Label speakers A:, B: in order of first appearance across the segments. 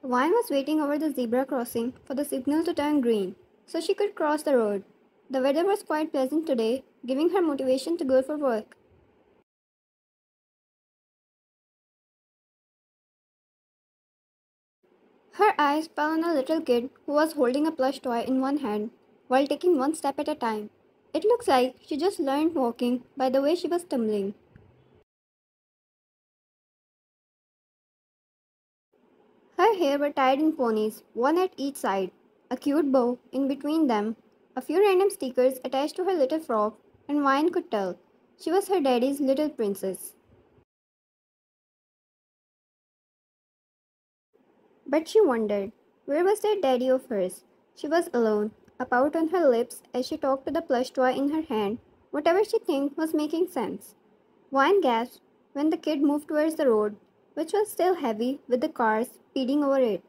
A: Vine was waiting over the zebra crossing for the signal to turn green so she could cross the road. The weather was quite pleasant today, giving her motivation to go for work. Her eyes fell on a little kid who was holding a plush toy in one hand while taking one step at a time. It looks like she just learned walking by the way she was tumbling. Her hair were tied in ponies, one at each side, a cute bow in between them, a few random stickers attached to her little frock, and Vine could tell she was her daddy's little princess. But she wondered, where was that daddy of hers? She was alone, a pout on her lips as she talked to the plush toy in her hand, whatever she think was making sense. Vine gasped when the kid moved towards the road, which was still heavy with the cars speeding over it.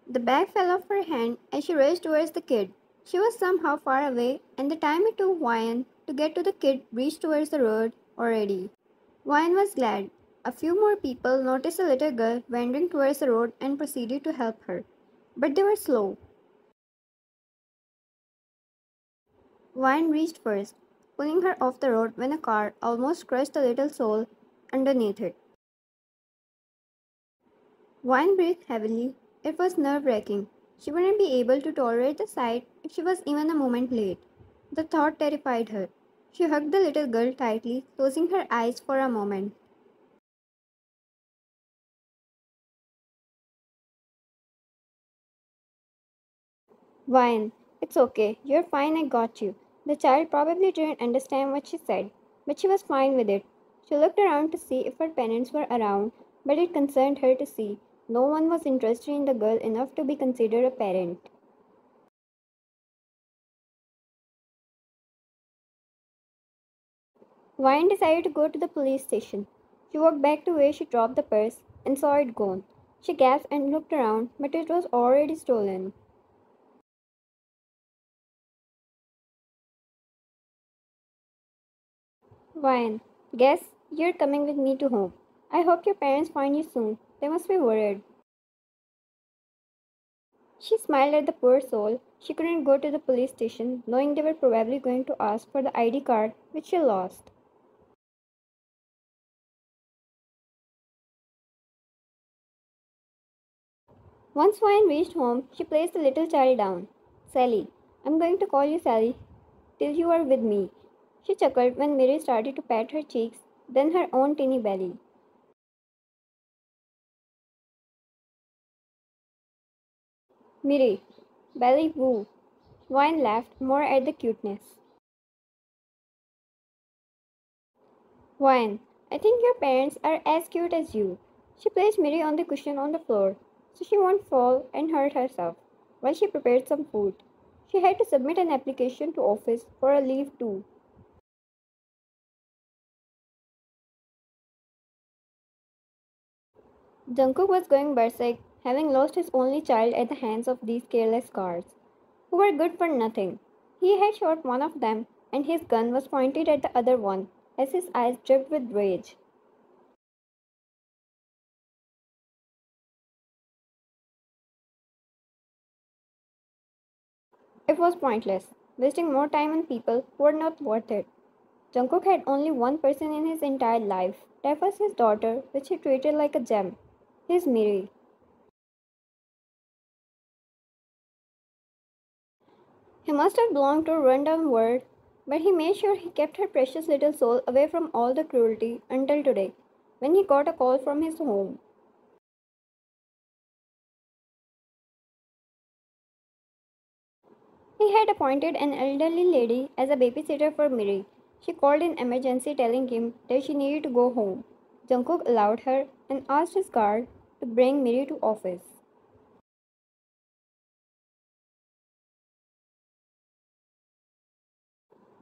A: The bag fell off her hand as she raced towards the kid. She was somehow far away, and the time it took Wyan to get to the kid reached towards the road already. Wyan was glad. A few more people noticed a little girl wandering towards the road and proceeded to help her. But they were slow. Wyan reached first, pulling her off the road when a car almost crushed the little soul underneath it. Wyan breathed heavily. It was nerve-wracking. She wouldn't be able to tolerate the sight if she was even a moment late. The thought terrified her. She hugged the little girl tightly, closing her eyes for a moment. Wyan, it's okay. You're fine, I got you. The child probably didn't understand what she said, but she was fine with it. She looked around to see if her parents were around, but it concerned her to see no one was interested in the girl enough to be considered a parent. Vine decided to go to the police station. She walked back to where she dropped the purse and saw it gone. She gasped and looked around, but it was already stolen. Vine, guess you're coming with me to home. I hope your parents find you soon. They must be worried. She smiled at the poor soul. She couldn't go to the police station, knowing they were probably going to ask for the ID card, which she lost. Once Vine reached home, she placed the little child down. Sally, I'm going to call you Sally till you are with me. She chuckled when Mary started to pat her cheeks, then her own teeny belly. Mary, belly woo. Vine laughed more at the cuteness. Vine, I think your parents are as cute as you. She placed Mary on the cushion on the floor so she won't fall and hurt herself while she prepared some food. She had to submit an application to office for a leave too. Jungkook was going berserk, having lost his only child at the hands of these careless guards, who were good for nothing. He had shot one of them, and his gun was pointed at the other one as his eyes dripped with rage. It was pointless, wasting more time on people who were not worth it. Jungkook had only one person in his entire life. That was his daughter, which he treated like a gem. His Miri. He must have belonged to a rundown world, but he made sure he kept her precious little soul away from all the cruelty until today, when he got a call from his home. He had appointed an elderly lady as a babysitter for Miri. She called in emergency telling him that she needed to go home. Jungkook allowed her and asked his guard to bring Miri to office.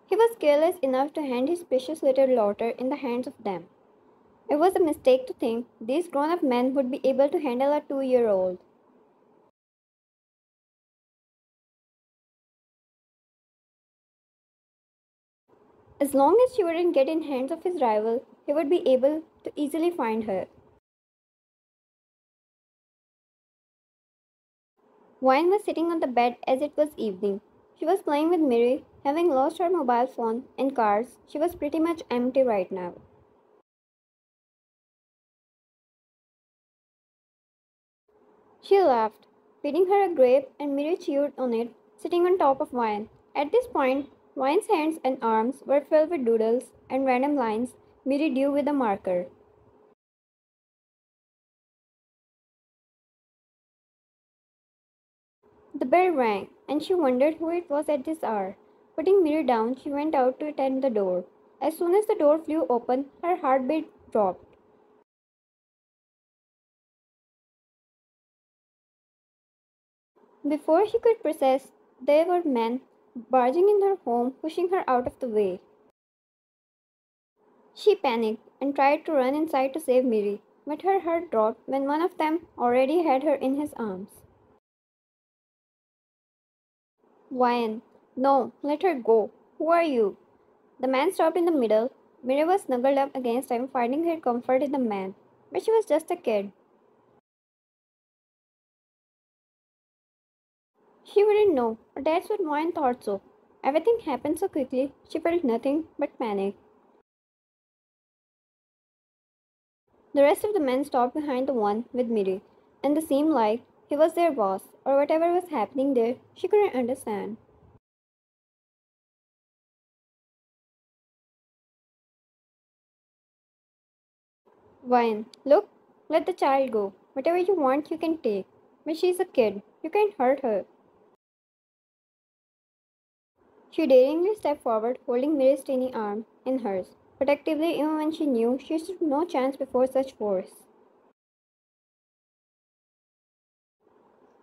A: He was careless enough to hand his precious little daughter in the hands of them. It was a mistake to think these grown up men would be able to handle a 2-year-old. As long as she wouldn't get in hands of his rival, he would be able to easily find her. Wine was sitting on the bed as it was evening. She was playing with Miri, having lost her mobile phone and cards. She was pretty much empty right now. She laughed, feeding her a grape, and Miri chewed on it, sitting on top of Wine. At this point, Wine's hands and arms were filled with doodles and random lines Miri drew with a marker. The bell rang, and she wondered who it was at this hour. Putting Miri down, she went out to attend the door. As soon as the door flew open, her heartbeat dropped. Before she could process, there were men barging in her home, pushing her out of the way. She panicked and tried to run inside to save Miri, but her heart dropped when one of them already had her in his arms. Wyan, no, let her go. Who are you? The man stopped in the middle. Miri was snuggled up against him, finding her comfort in the man. But she was just a kid. She wouldn't know, but that's what Wyan thought so. Everything happened so quickly, she felt nothing but panic. The rest of the men stopped behind the one with Miri, and it seemed like he was their boss, or whatever was happening there, she couldn't understand. Wyan, look, let the child go. Whatever you want, you can take. But she's a kid. You can't hurt her. She daringly stepped forward, holding Miri's tiny arm in hers, protectively even when she knew she stood no chance before such force.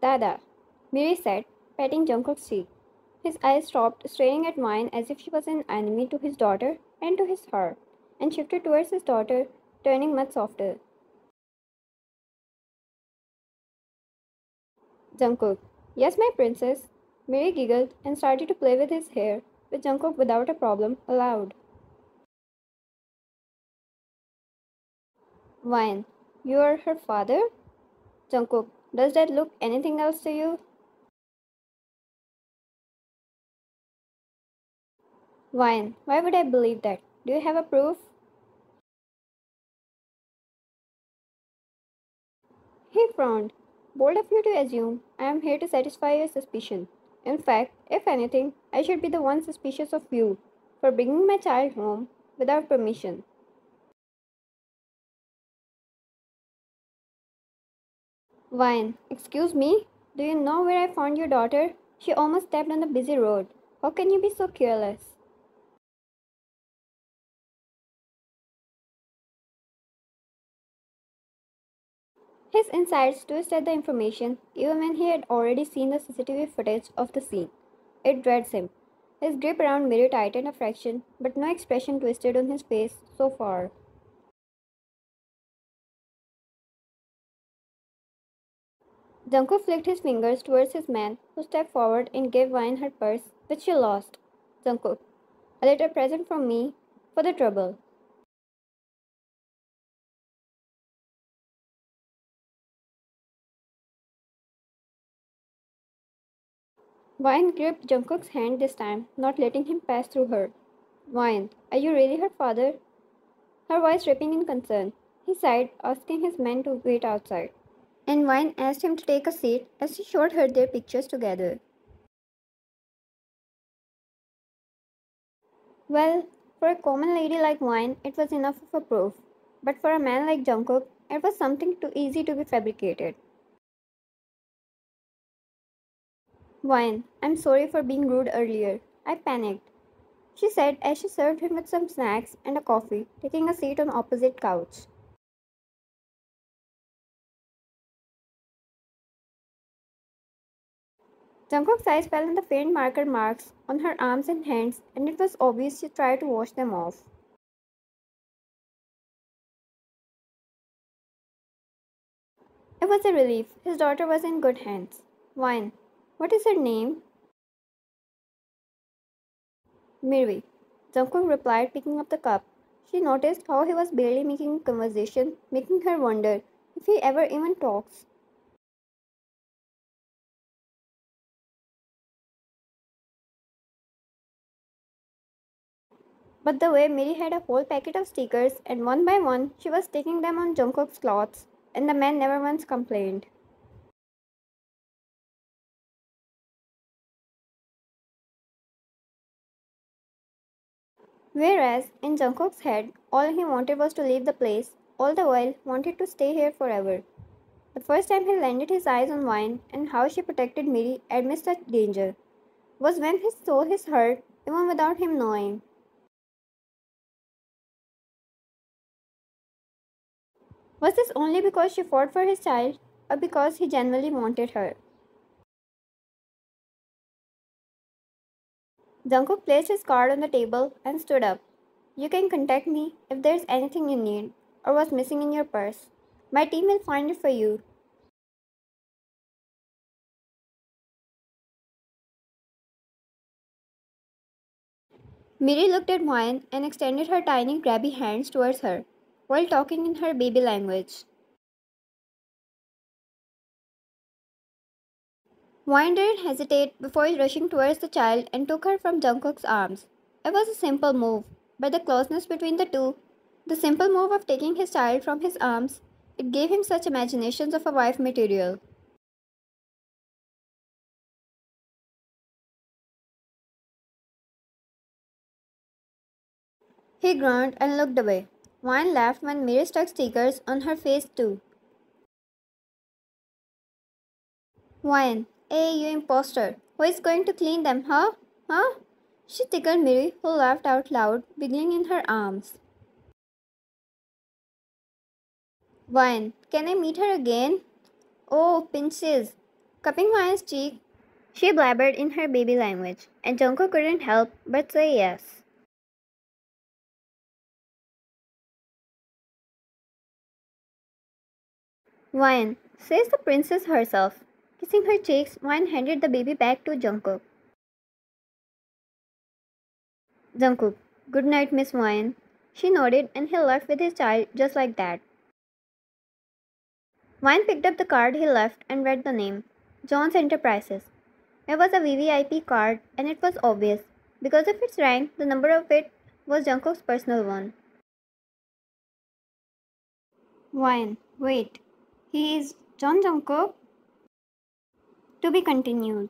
A: Dada, Miri said, patting Jungkook's cheek. His eyes stopped, staring at Wine as if she was an enemy to his daughter and to his heart, and shifted towards his daughter, turning much softer. Jungkook, yes, my princess. Miri giggled and started to play with his hair, with Jungkook without a problem allowed. Wine, you are her father? Jungkook, does that look anything else to you? Wine, why would I believe that? Do you have a proof? He frowned. Bold of you to assume I am here to satisfy your suspicion. In fact, if anything, I should be the one suspicious of you for bringing my child home without permission. Wine, excuse me? Do you know where I found your daughter? She almost stepped on the busy road. How can you be so careless? His insides twisted at the information, even when he had already seen the CCTV footage of the scene. It dreads him. His grip around Miri tightened a fraction, but no expression twisted on his face so far. Jungkook flicked his fingers towards his man, who stepped forward and gave Wine her purse, which she lost. Jungkook, a little present from me for the trouble. Wine gripped Jungkook's hand this time, not letting him pass through her. Wine, are you really her father? Her voice dripping in concern. He sighed, asking his men to wait outside. And Wine asked him to take a seat as he showed her their pictures together. Well, for a common lady like Wine, it was enough of a proof. But for a man like Jungkook, it was something too easy to be fabricated. Wine, I'm sorry for being rude earlier. I panicked, she said as she served him with some snacks and a coffee, taking a seat on the opposite couch. Jungkook's eyes fell on the faint marker marks on her arms and hands, and it was obvious she tried to wash them off. It was a relief. His daughter was in good hands. Wine. What is her name? Mirvi. Jungkook replied, picking up the cup. She noticed how he was barely making conversation, making her wonder if he ever even talks. But the way Miri had a whole packet of stickers and one by one she was sticking them on Jungkook's clothes, and the man never once complained. Whereas in Jungkook's head, all he wanted was to leave the place, all the while wanted to stay here forever. The first time he landed his eyes on Wine and how she protected Miri amidst such danger was when he saw his hurt even without him knowing. Was this only because she fought for his child or because he genuinely wanted her? Jungkook placed his card on the table and stood up. You can contact me if there's anything you need or was missing in your purse. My team will find it for you. Miri looked at Wine and extended her tiny grabby hands towards her while talking in her baby language. Wine didn't hesitate before rushing towards the child and took her from Jungkook's arms. It was a simple move, but the closeness between the two, the simple move of taking his child from his arms, it gave him such imaginations of a wife material. He groaned and looked away. Wine laughed when Miri stuck stickers on her face too. Wine, hey you impostor, who is going to clean them, huh? Huh? She tickled Miri, who laughed out loud, wiggling in her arms. Wine, can I meet her again? Oh, pinches. Cupping Maya's cheek, she blabbered in her baby language, and Jungkook couldn't help but say yes. Wine, says the princess herself. Kissing her cheeks, Wine handed the baby back to Jungkook. Jungkook, good night, Miss Wine. She nodded and he left with his child just like that. Wine picked up the card he left and read the name John's Enterprises. It was a VVIP card and it was obvious. Because of its rank, the number of it was Jungkook's personal one. Wine, wait. He is John Jungkook? To be continued.